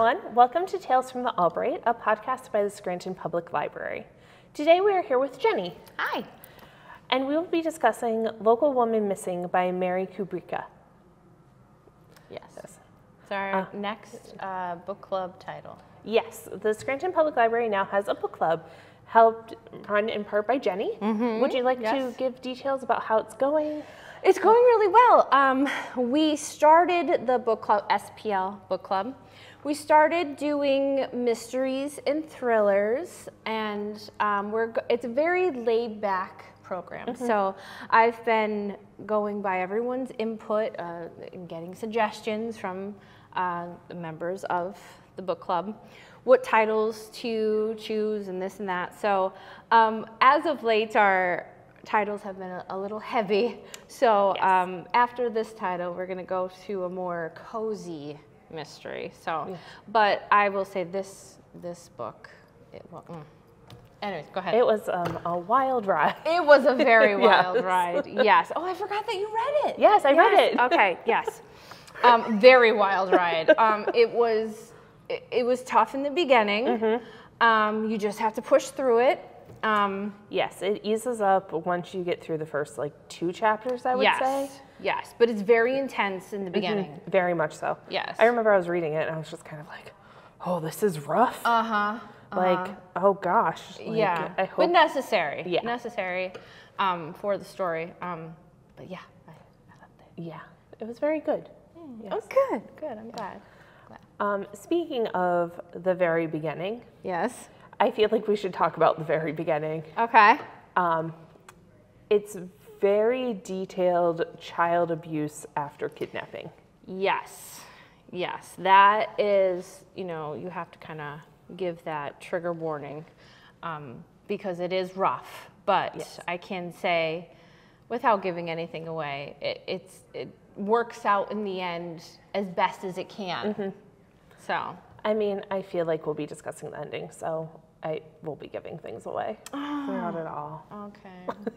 everyone. Welcome to Tales from the Albright, a podcast by the Scranton Public Library. Today we are here with Jenny. Hi. And we will be discussing Local Woman Missing by Mary Kubricka. Yes. It's our next book club title. Yes, the Scranton Public Library now has a book club, helped run in part by Jenny. Mm-hmm. Would you like to give details about how it's going? It's going really well. We started the book club, SPL book club. We started doing mysteries and thrillers, and it's a very laid-back program. Mm-hmm. So I've been going by everyone's input and getting suggestions from the members of the book club, what titles to choose and this and that. So as of late, our titles have been a little heavy. So yes. After this title, we're going to go to a more cozy mystery. So, yeah. But I will say this book, anyways, go ahead. It was a wild ride. It was a very wild ride. Yes. Oh, I forgot that you read it. Yes, I read it. Okay. Yes. Very wild ride. It was tough in the beginning. Mm-hmm. You just have to push through it. Yes, it eases up once you get through the first 2 chapters, I would say. Yes, but it's very intense in the beginning. Mm-hmm. Very much so. Yes. I remember I was reading it and I was just kind of like, oh, this is rough. Oh gosh. Yeah, I hope. But necessary. Yeah. Necessary for the story. But yeah, I loved it. Yeah, it was very good. Yes. Oh, good. I'm glad. Speaking of the very beginning. Yes. I feel like we should talk about the very beginning. Okay. It's very detailed child abuse after kidnapping. Yes. That is, you have to kind of give that trigger warning because it is rough. But yes. I can say, without giving anything away, it works out in the end as best as it can. Mm-hmm. So. I mean, I feel like we'll be discussing the ending, so I will be giving things away. Oh, not at all. Okay.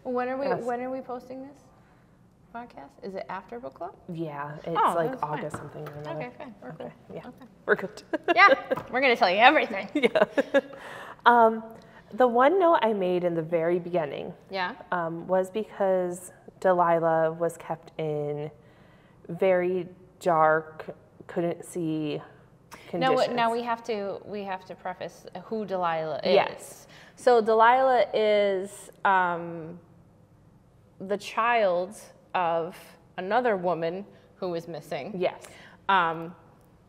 Well, when are we posting this podcast? Is it after book club? Yeah, it's August fine. Something or another. Okay, fine. We're good. Yeah, okay. We're good. Yeah, we're gonna tell you everything. Yeah. The one note I made in the very beginning. Yeah. Was because Delilah was kept in very dark, couldn't see conditions. Now we have to preface who Delilah is. Yes. So Delilah is the child of another woman who is missing. Yes.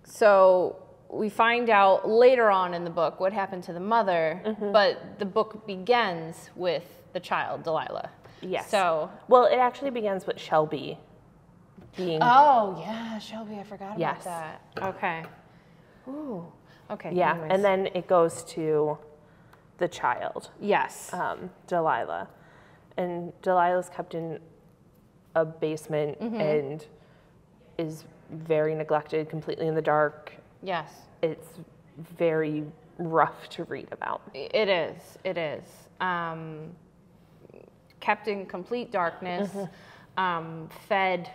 So we find out later on in the book what happened to the mother, mm-hmm. but the book begins with the child, Delilah. Yes. So. Well, it actually begins with Shelby being. Oh, yeah, Shelby, I forgot yes. about that. Okay. Ooh. Okay. Yeah, anyways. And then it goes to the child. Yes. Delilah. And Delilah's kept in a basement mm-hmm. and is very neglected, completely in the dark. Yes. It's very rough to read about. It is. Kept in complete darkness, mm-hmm. Fed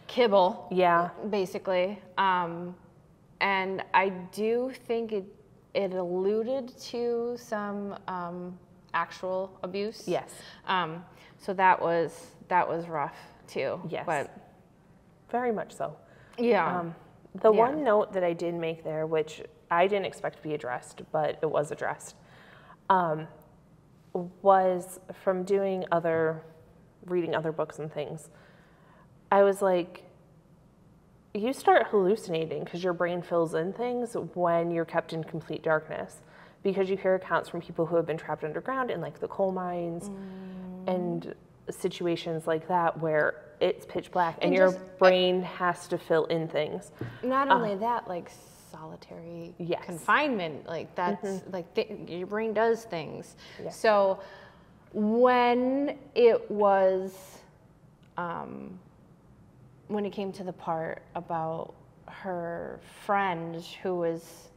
kibble. Yeah. Basically. And I do think it alluded to some actual abuse. Yes. So that was rough too. Yes. But very much so. Yeah. The one note that I did make there, which I didn't expect to be addressed, but it was addressed, was from reading other books and things. I was like, you start hallucinating because your brain fills in things when you're kept in complete darkness, because you hear accounts from people who have been trapped underground in the coal mines and situations like that where it's pitch black and your brain has to fill in things. Not only that, solitary yes. confinement, that's mm-hmm. Your brain does things. Yes. So when it was, when it came to the part about her friend who was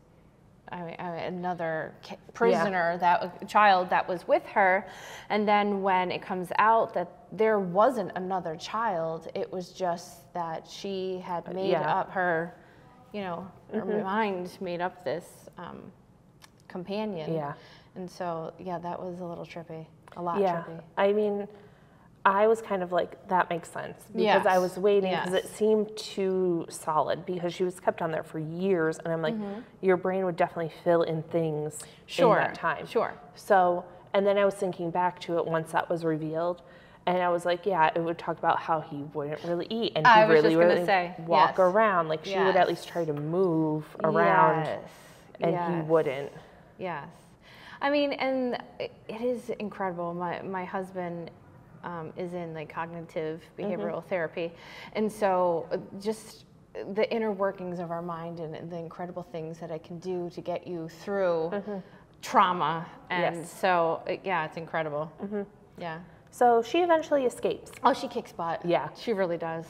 another prisoner, child that was with her, and then when it comes out that there wasn't another child, it was just that she had made up her you know, her mind made up this companion. Yeah. And so, yeah, that was a little trippy, a lot Yeah. trippy. I mean, I was kind of like, that makes sense, because I was waiting, because it seemed too solid, because she was kept on there for years, and I'm like, your brain would definitely fill in things in that time. Sure. So, and then I was thinking back to it once that was revealed, and I was like, yeah, it would talk about how he wouldn't really eat, and he really wouldn't walk around. Like, she would at least try to move around, and he wouldn't. Yes. I mean, and it is incredible. My husband is in like cognitive behavioral therapy, and so just the inner workings of our mind and the incredible things that it can do to get you through trauma, and so yeah, it's incredible. Yeah. So she eventually escapes. Oh, she kicks butt. Yeah, she really does.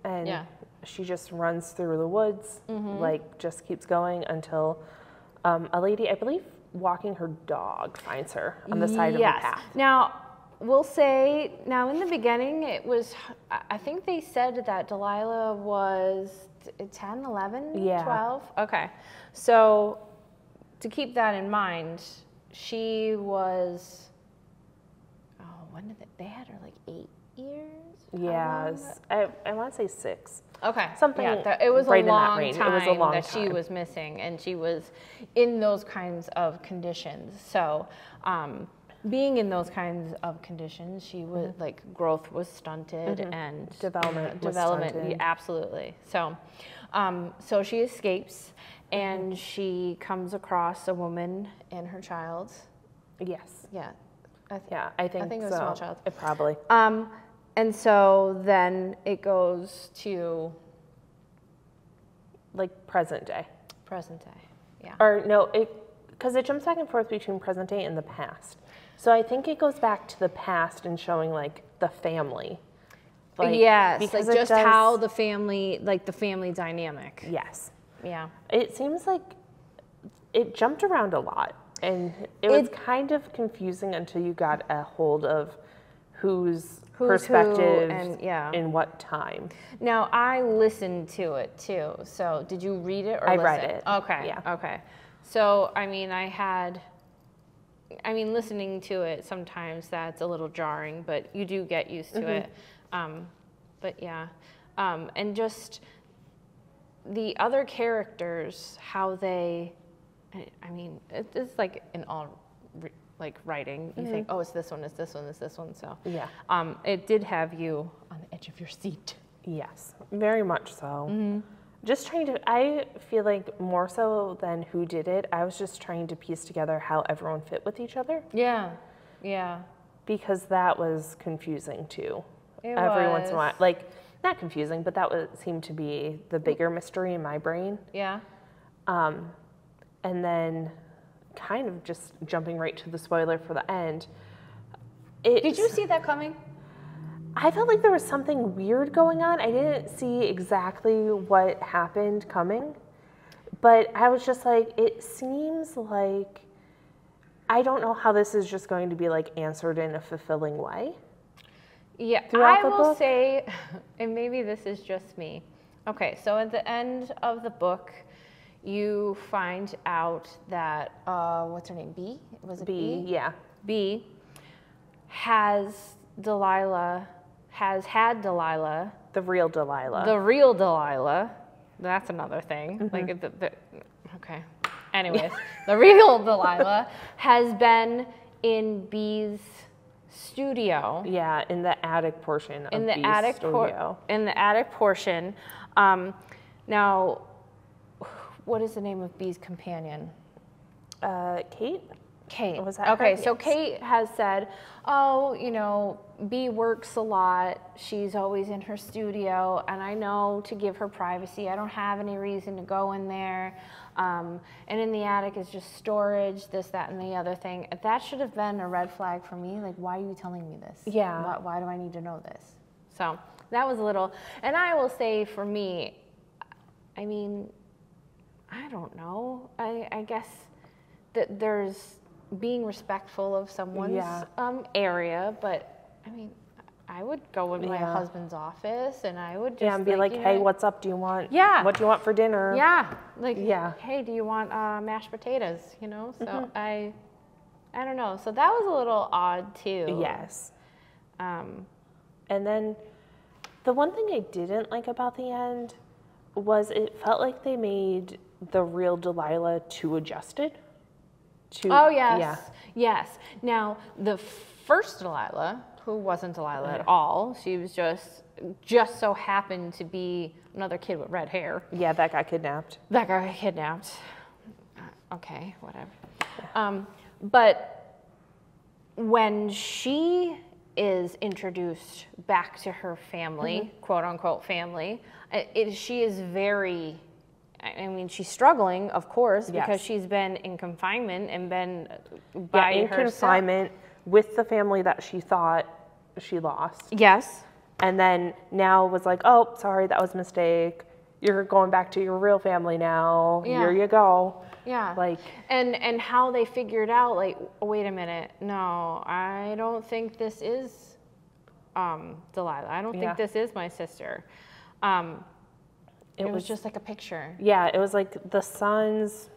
And she just runs through the woods, like just keeps going until a lady, I believe, walking her dog finds her on the side of the path. Now, we'll say, now in the beginning, it was, I think they said that Delilah was 10, 11, 12? Okay. So, to keep that in mind, she was, when did they had her like 8 years? Yes. I want to say 6. Okay. Something it was right a long in that range. time It was a long that time. she was missing, and she was in those kinds of conditions. So, being in those kinds of conditions, she was like growth was stunted and Development was yeah, absolutely. So, so she escapes, and she comes across a woman and her child. Yes. Yeah. I think it was so. a small child. It probably. And so then it goes to like present day. present day. Yeah. Or no, because it jumps back and forth between present day and the past. So I think it goes back to the past and showing like the family. Like, yes, because like just how the family, like the family dynamic. Yes. Yeah. It seems like it jumped around a lot, and it was kind of confusing until you got a hold of whose perspective and in what time. Now I listened to it too. So did you read it or I listen? read it. Okay. Yeah. Okay. So I mean, listening to it sometimes that's a little jarring, but you do get used to it. But yeah, and just the other characters, how they, I mean, it's like in all like writing, you think, oh, it's this one, it's this one, it's this one. So Yeah. It did have you on the edge of your seat. Yes, very much so. Just trying to, I feel like more so than who did it, I was just trying to piece together how everyone fit with each other. Yeah. Yeah. Because that was confusing too. It Every once in a was. while, like, not confusing, but that seemed to be the bigger mystery in my brain. Yeah. And then kind of just jumping right to the spoiler for the end. Did you see that coming? I felt like there was something weird going on. I didn't see exactly what happened coming, but I was just like, it seems like, I don't know how this is just going to be like answered in a fulfilling way. Yeah, Throughout I the will book? say, and maybe this is just me. Okay, so at the end of the book, you find out that, what's her name, B? Was it B? Yeah. B has had Delilah, The real Delilah. the real Delilah. That's another thing. Like, okay. Anyways, the real Delilah has been in B's studio. Yeah, in the attic portion of In the B's attic studio. in the attic portion. Now, what is the name of B's companion? Kate? Kate. Was that okay? her? So Yes. Kate has said, "Oh, you know, B works a lot. She's always in her studio, and I know to give her privacy. I don't have any reason to go in there. And in the attic is just storage, this, that, and the other thing. That should have been a red flag for me. Like, why are you telling me this? Yeah. Why do I need to know this? So that was a little. And I will say, for me, I mean, I don't know. I guess that there's being respectful of someone's area, but I mean, I would go in my husband's office and I would just and be like, hey, what's up? Do you want, what do you want for dinner? Yeah. Like, hey, do you want mashed potatoes? You know? So I don't know. So that was a little odd too. Yes. And then the one thing I didn't like about the end was it felt like they made the real Delilah too adjusted. Oh, yes. Yeah. Yes. Now, the first Delilah, who wasn't Delilah at all, she was just so happened to be another kid with red hair. Yeah, that got kidnapped. Okay, whatever. But when she is introduced back to her family, quote unquote family, she is very, I mean, she's struggling, of course, because she's been in confinement and been by in herself. confinement with the family that she thought she lost. Yes. And then now was like, oh, sorry, that was a mistake. You're going back to your real family now. Yeah. Here you go. Yeah. Like, and how they figured out, like, wait a minute, no, I don't think this is Delilah. I don't think this is my sister. It was just like a picture. Yeah, it was like the son's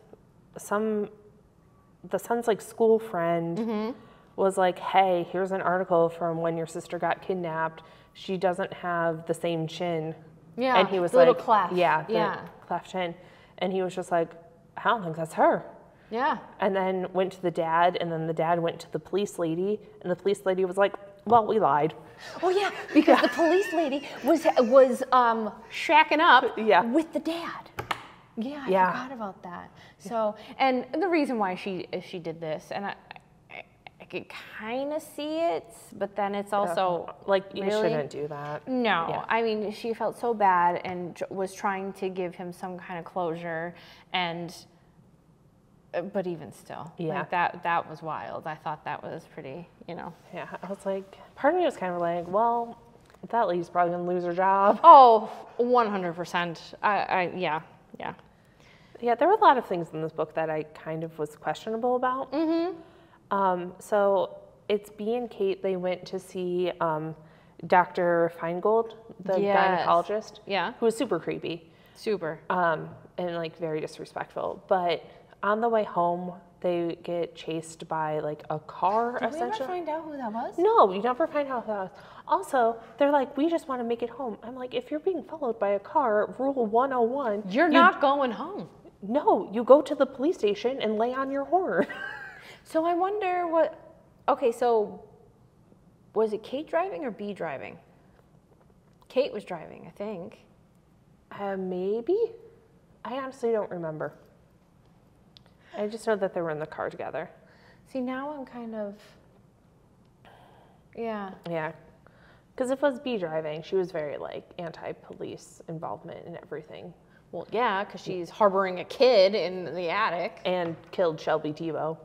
like school friend was like, hey, here's an article from when your sister got kidnapped. She doesn't have the same chin. Yeah, and he was the like, little cleft. Yeah, the cleft chin. And he was just like, I don't think that's her. Yeah. And then went to the dad, and then the dad went to the police lady, and the police lady was like, well, we lied. Oh yeah, because the police lady was shacking up with the dad. Yeah, I forgot about that. So, and the reason why she did this, and I could kind of see it, but then it's also like, you really? shouldn't do that. No, I mean, she felt so bad and was trying to give him some kind of closure, and but even still, like that was wild. I thought that was pretty, you know. Yeah, I was like, part of me was kind of like, well, that lady's probably gonna lose her job. Oh, 100%. Yeah. Yeah, there were a lot of things in this book that I kind of was questionable about. So it's Bea and Kate. They went to see Dr. Feingold, the gynecologist, who was super creepy. Super. And like very disrespectful. But on the way home, they get chased by like a car, essentially. Did we ever find out who that was? No, you never find out who that was. Also, they're like, we just want to make it home. I'm like, if you're being followed by a car, rule 101. You're not going home. No, you go to the police station and lay on your horn. So I wonder so was it Kate driving or Bea driving? Kate was driving, I think. Maybe? I honestly don't remember. I just know that they were in the car together. See, now I'm kind of, yeah. Yeah. Because if it was Bea driving, she was very, like, anti-police involvement in everything. Well, yeah, because she's harboring a kid in the attic. And killed Shelby Tebow.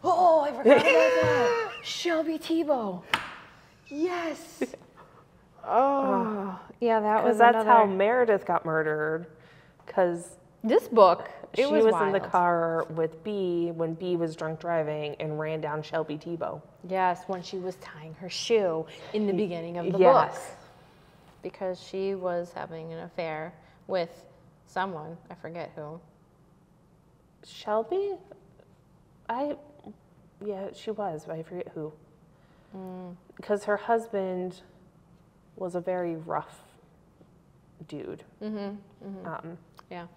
Oh, I forgot about that. Shelby Tebow. Yes. Oh, yeah, that was another... Because that's how Meredith got murdered. Because... This book, she was in the car with Bea when Bea was drunk driving and ran down Shelby Tebow. Yes, when she was tying her shoe in the beginning of the book. Because she was having an affair with someone. I forget who. Shelby? Yeah, she was, but I forget who. Because her husband was a very rough dude. Yeah.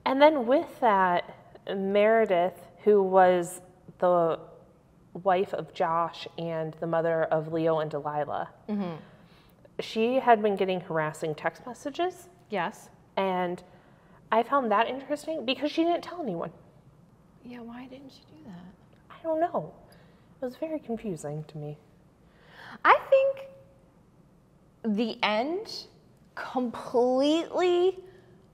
And then with that, Meredith, who was the wife of Josh and the mother of Leo and Delilah, she had been getting harassing text messages. Yes. And I found that interesting because she didn't tell anyone. Yeah, why didn't she do that? I don't know. It was very confusing to me. I think the end completely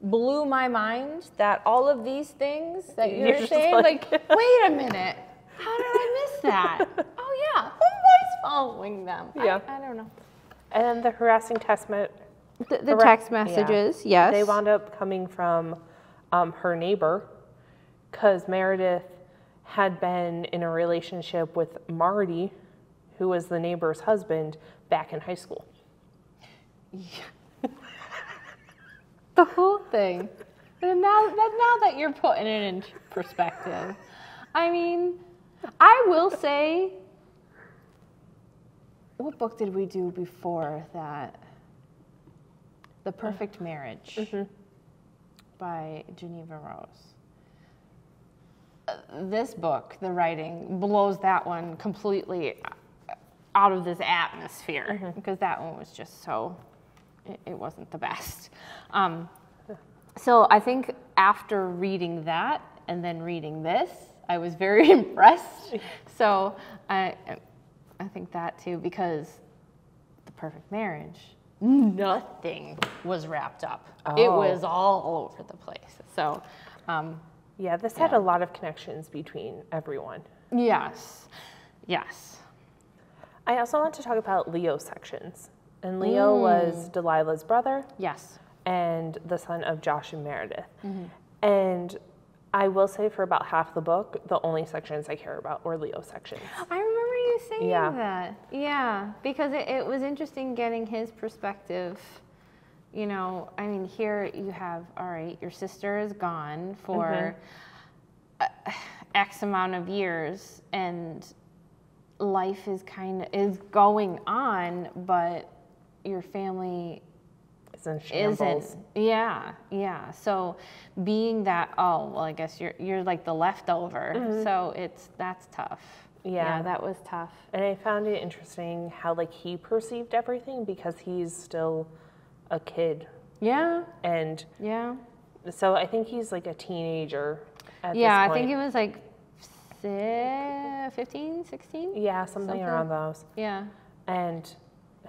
blew my mind that all of these things that you're saying, like, wait a minute, how did I miss that? Oh yeah, who was following them? Yeah. I don't know. And the harassing text the text messages, yes. They wound up coming from her neighbor because Meredith had been in a relationship with Marty, who was the neighbor's husband back in high school. Yeah. The whole thing. And now that you're putting it in perspective, I mean, I will say, what book did we do before that? The Perfect Marriage by Geneva Rose. This book, the writing, blows that one completely out of this atmosphere because that one was just so, it wasn't the best. So I think after reading that and then reading this, I was very impressed. So I think that too, because The Perfect Marriage, nothing was wrapped up. Oh. It was all over the place. So, yeah, this had a lot of connections between everyone. Yes, yes. I also want to talk about Leo's sections. And Leo was Delilah's brother. Yes. And the son of Josh and Meredith. And I will say for about half the book, the only sections I care about were Leo sections. I remember you saying that. Yeah, because it was interesting getting his perspective. You know, I mean, here you have, all right, your sister is gone for X amount of years, and life is going on, but your family isn't. Yeah. So being that, I guess you're like the leftover. So that's tough. Yeah, that was tough. And I found it interesting how like he perceived everything because he's still a kid. Yeah. And so I think he's like a teenager at this point. I think he was like 15, 16? Yeah, something around those. Yeah. And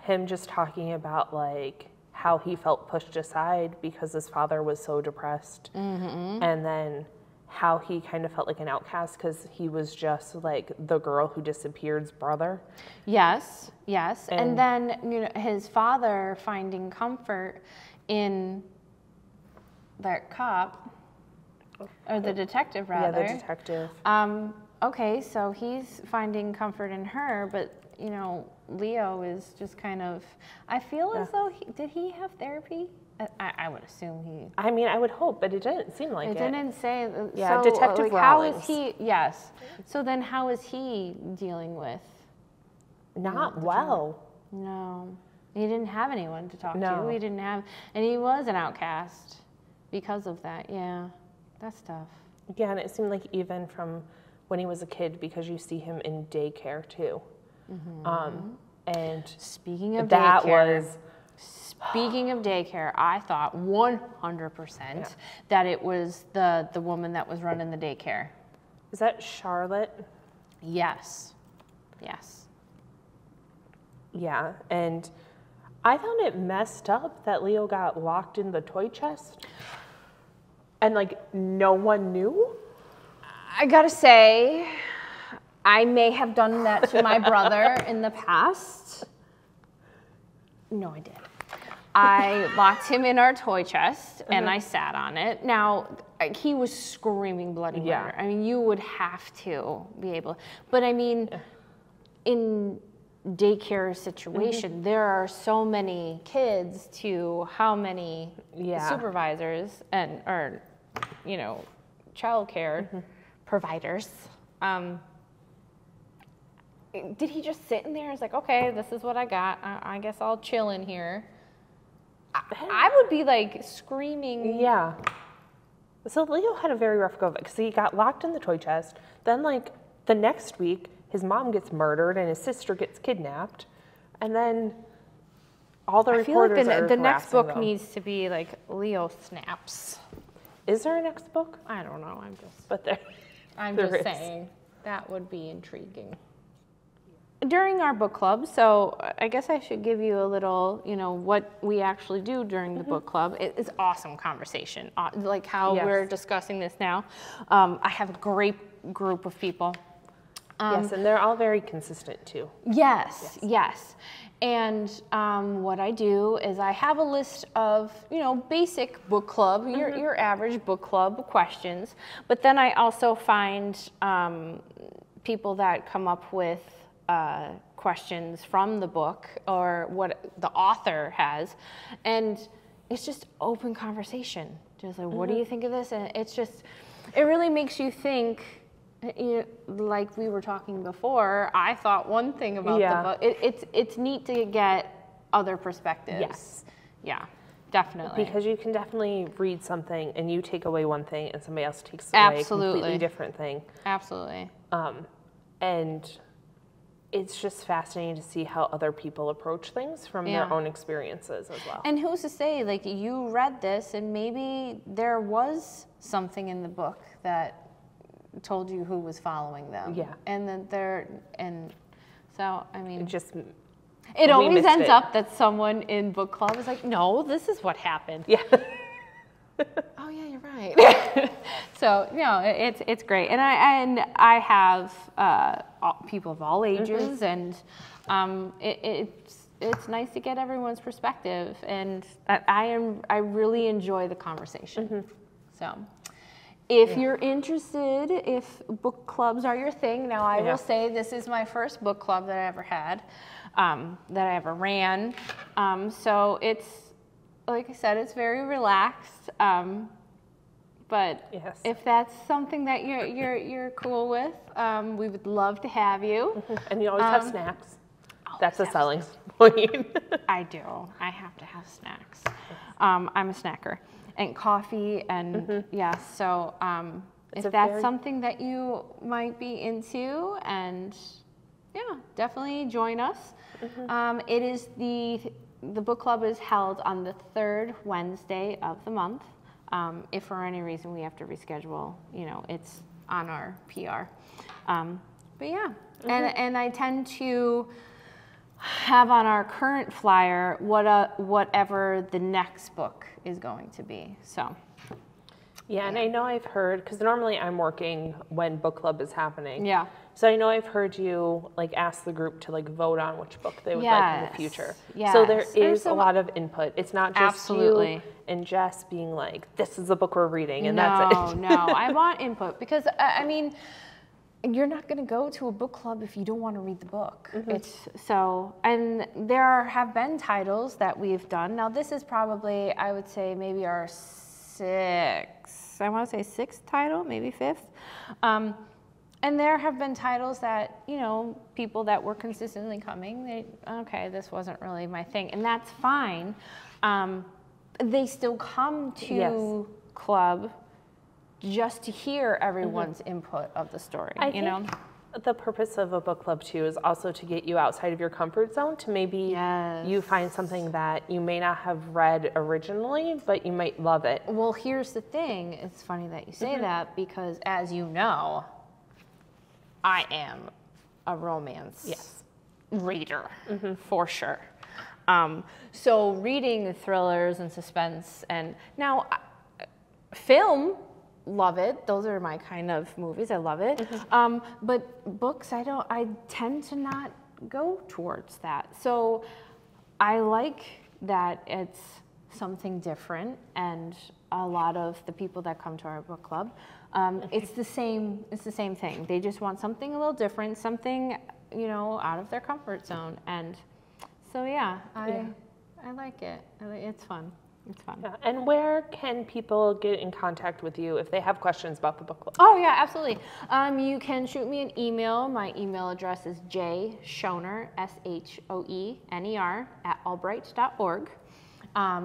him just talking about like how he felt pushed aside because his father was so depressed. And then how he kind of felt like an outcast because he was just like the girl who disappeared's brother. Yes. And then, you know, his father finding comfort in that cop, or the detective rather. Yeah, the detective. Okay, so he's finding comfort in her, but, you know, Leo is just kind of, I feel as though, did he have therapy? I would assume he. I mean, I would hope, but it didn't seem like it. It didn't say. Yeah, so, Detective like, Rawlings. How is he? Yes. So then, how is he dealing with? Not well. No, he didn't have anyone to talk to. He didn't have, and he was an outcast because of that. Yeah, that's tough. Yeah, and it seemed like even from when he was a kid, because you see him in daycare too. And speaking of that daycare, was. Speaking of daycare, I thought 100% that it was the woman that was running the daycare. Is that Charlotte? Yes. Yeah, and I found it messed up that Leo got locked in the toy chest and like no one knew. I gotta say, I may have done that to my brother in the past. No, I did. I locked him in our toy chest and I sat on it. Now, he was screaming bloody murder. I mean, you would have to be able, but I mean, in daycare situation, there are so many kids to how many supervisors or, you know, childcare providers. Did he just sit in there? It's like, okay, this is what I got. I guess I'll chill in here. I would be like screaming. Yeah. So Leo had a very rough go of it because he got locked in the toy chest. Then like the next week, his mom gets murdered and his sister gets kidnapped. And then all the reporters feel like the next book them. Needs to be like Leo snaps. Is there a next book? I don't know. I'm there just saying that would be intriguing. During our book club, so I guess I should give you a little, you know, what we actually do during the book club. It's awesome conversation, like how we're discussing this now. I have a great group of people. Yes, and they're all very consistent too. Yes. And what I do is I have a list of, you know, basic book club, your average book club questions, but then I also find people that come up with questions from the book or what the author has, and it's just open conversation. Just like, what do you think of this? And it's just, it really makes you think. Like we were talking before, I thought one thing about the book. It's neat to get other perspectives. Yes. Yeah, definitely. Because you can definitely read something and you take away one thing and somebody else takes away a completely different thing. Absolutely. And it's just fascinating to see how other people approach things from their own experiences as well. And who's to say, like, you read this and maybe there was something in the book that told you who was following them. Yeah. And then so, I mean, it always ends up that someone in book club is like, no, this is what happened. Yeah. Oh yeah, you're right. So, it's great. And I have people of all ages, and it's nice to get everyone's perspective, and I really enjoy the conversation. So, if you're interested, if book clubs are your thing, now I will say this is my first book club that I ever had, that I ever ran. So it's, like I said, it's very relaxed. But if that's something that you're cool with, we would love to have you. And you always have snacks. That's a selling point. I do. I have to have snacks. I'm a snacker. And coffee, and so if that's something that you might be into, and definitely join us. It is the book club is held on the third Wednesday of the month. If for any reason we have to reschedule, it's on our PR. But and I tend to have on our current flyer whatever the next book is going to be. So and I know I've heard, because normally I'm working when book club is happening. So I know I've heard you ask the group to vote on which book they would like in the future. So there is a lot of input. It's not just you and Jess being like, this is the book we're reading, and that's it. No, I want input, because I mean, you're not going to go to a book club if you don't want to read the book. And there have been titles that we've done. Now this is probably, I would say, maybe our sixth title, maybe fifth. And there have been titles that, people that were consistently coming, this wasn't really my thing, and that's fine. They still come to club just to hear everyone's input of the story. I think the purpose of a book club too is also to get you outside of your comfort zone, to maybe you find something that you may not have read originally, but you might love it. Well, here's the thing. It's funny that you say that, because as you know, I am a romance reader, for sure. So reading thrillers and suspense, and now film, love it. Those are my kind of movies. I love it. But books, I tend to not go towards that. So I like that it's something different, and a lot of the people that come to our book club, it's the same thing. They just want something a little different, something, out of their comfort zone. And so I like it. It's fun. It's fun. Yeah. And where can people get in contact with you if they have questions about the book club? Oh, yeah, absolutely. You can shoot me an email. My email address is jshoner, SHOENER, @albright.org.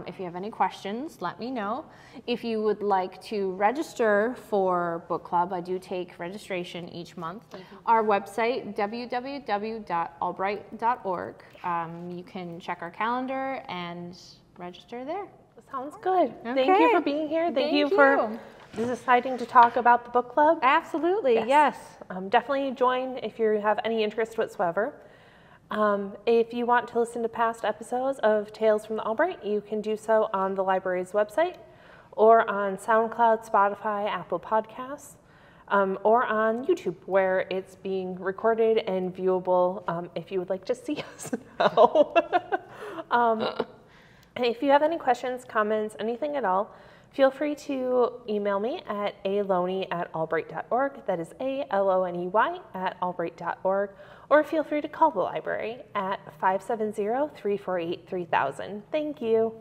If you have any questions, let me know. If you would like to register for book club, I do take registration each month. Our website, www.albright.org. You can check our calendar and register there. Sounds good. Okay. Thank you for being here. Thank you for deciding to talk about the book club. Absolutely, yes. Definitely join if you have any interest whatsoever. If you want to listen to past episodes of Tales from the Albright, you can do so on the library's website, or on SoundCloud, Spotify, Apple Podcasts, or on YouTube, where it's being recorded and viewable if you would like to see us now. And if you have any questions, comments, anything at all, Feel free to email me at aloney@albright.org. That is ALONEY @albright.org. Or feel free to call the library at 570-348-3000. Thank you.